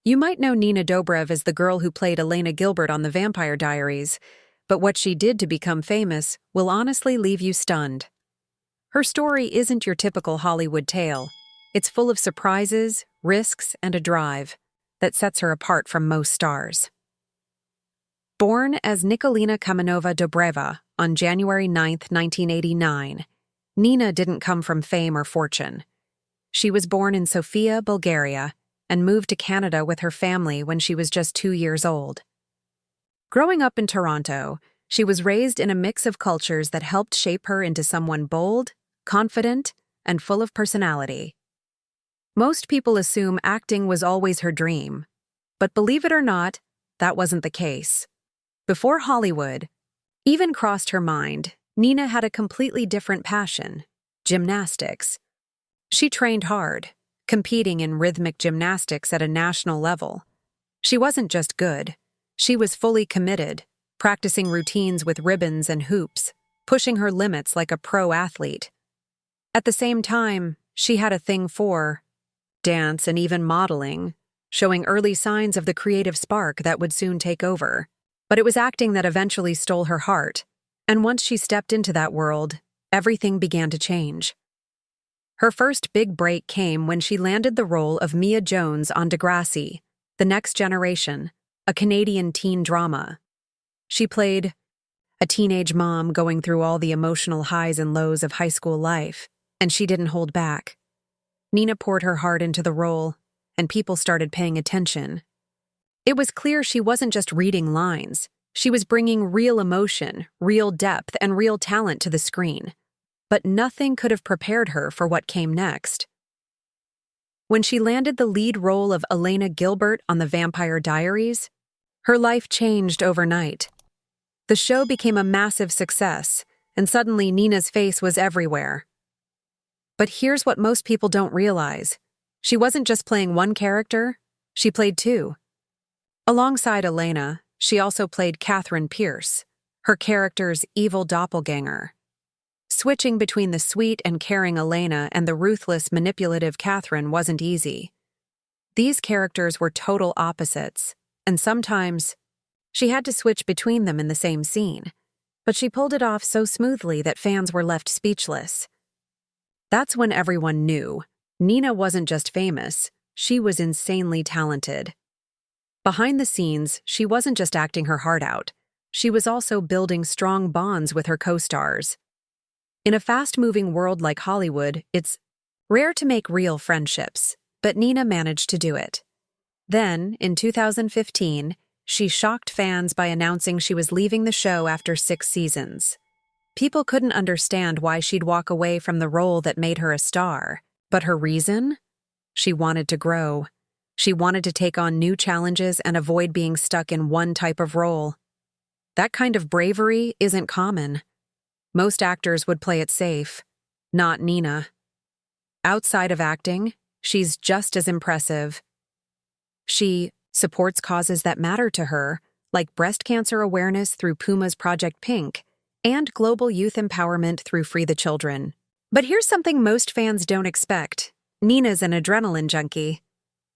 You might know Nina Dobrev as the girl who played Elena Gilbert on the Vampire Diaries, but what she did to become famous will honestly leave you stunned. Her story isn't your typical Hollywood tale. It's full of surprises, risks, and a drive that sets her apart from most stars. Born as Nikolina Kamenova Dobreva on January 9, 1989, Nina didn't come from fame or fortune. She was born in Sofia, Bulgaria, and moved to Canada with her family when she was just 2 years old. Growing up in Toronto, she was raised in a mix of cultures that helped shape her into someone bold, confident, and full of personality. Most people assume acting was always her dream, but believe it or not, that wasn't the case. Before Hollywood even crossed her mind, Nina had a completely different passion: gymnastics. She trained hard, competing in rhythmic gymnastics at a national level. She wasn't just good, she was fully committed, practicing routines with ribbons and hoops, pushing her limits like a pro athlete. At the same time, she had a thing for dance and even modeling, showing early signs of the creative spark that would soon take over. But it was acting that eventually stole her heart, and once she stepped into that world, everything began to change. Her first big break came when she landed the role of Mia Jones on Degrassi, The Next Generation, a Canadian teen drama. She played a teenage mom going through all the emotional highs and lows of high school life, and she didn't hold back. Nina poured her heart into the role, and people started paying attention. It was clear she wasn't just reading lines. She was bringing real emotion, real depth, and real talent to the screen. But nothing could have prepared her for what came next. When she landed the lead role of Elena Gilbert on the Vampire Diaries, her life changed overnight. The show became a massive success, and suddenly Nina's face was everywhere. But here's what most people don't realize. She wasn't just playing one character, she played two. Alongside Elena, she also played Catherine Pierce, her character's evil doppelganger. Switching between the sweet and caring Elena and the ruthless, manipulative Catherine wasn't easy. These characters were total opposites, and sometimes she had to switch between them in the same scene, but she pulled it off so smoothly that fans were left speechless. That's when everyone knew Nina wasn't just famous, she was insanely talented. Behind the scenes, she wasn't just acting her heart out, she was also building strong bonds with her co-stars. In a fast-moving world like Hollywood, it's rare to make real friendships, but Nina managed to do it. Then, in 2015, she shocked fans by announcing she was leaving the show after 6 seasons. People couldn't understand why she'd walk away from the role that made her a star, but her reason? She wanted to grow. She wanted to take on new challenges and avoid being stuck in one type of role. That kind of bravery isn't common. Most actors would play it safe, not Nina. Outside of acting, she's just as impressive. She supports causes that matter to her, like breast cancer awareness through Puma's Project Pink, and global youth empowerment through Free the Children. But here's something most fans don't expect. Nina's an adrenaline junkie.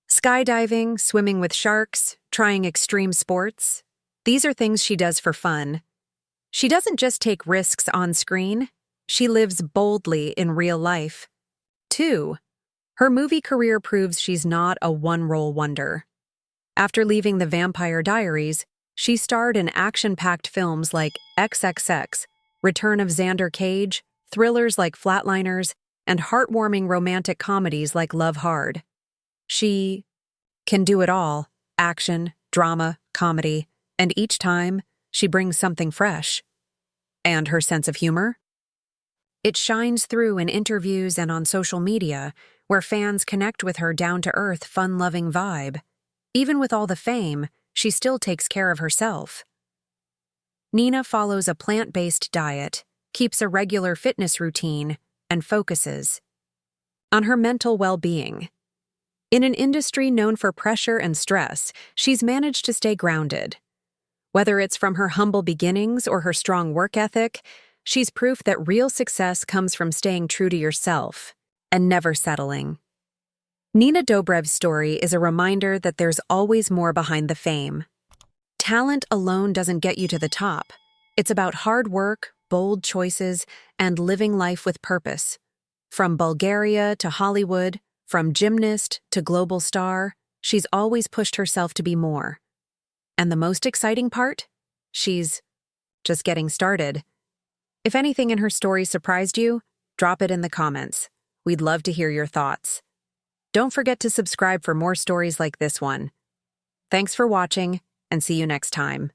Skydiving, swimming with sharks, trying extreme sports. These are things she does for fun. She doesn't just take risks on screen, she lives boldly in real life. 2. Her movie career proves she's not a one-role wonder. After leaving the Vampire Diaries, she starred in action-packed films like XXX, Return of Xander Cage, thrillers like Flatliners, and heartwarming romantic comedies like Love Hard. She can do it all: action, drama, comedy, and each time, she brings something fresh. And her sense of humor? It shines through in interviews and on social media, where fans connect with her down-to-earth, fun-loving vibe. Even with all the fame, she still takes care of herself. Nina follows a plant-based diet, keeps a regular fitness routine, and focuses on her mental well-being. In an industry known for pressure and stress, she's managed to stay grounded. Whether it's from her humble beginnings or her strong work ethic, she's proof that real success comes from staying true to yourself and never settling. Nina Dobrev's story is a reminder that there's always more behind the fame. Talent alone doesn't get you to the top. It's about hard work, bold choices, and living life with purpose. From Bulgaria to Hollywood, from gymnast to global star, she's always pushed herself to be more. And the most exciting part? She's just getting started. If anything in her story surprised you, drop it in the comments. We'd love to hear your thoughts. Don't forget to subscribe for more stories like this one. Thanks for watching, and see you next time.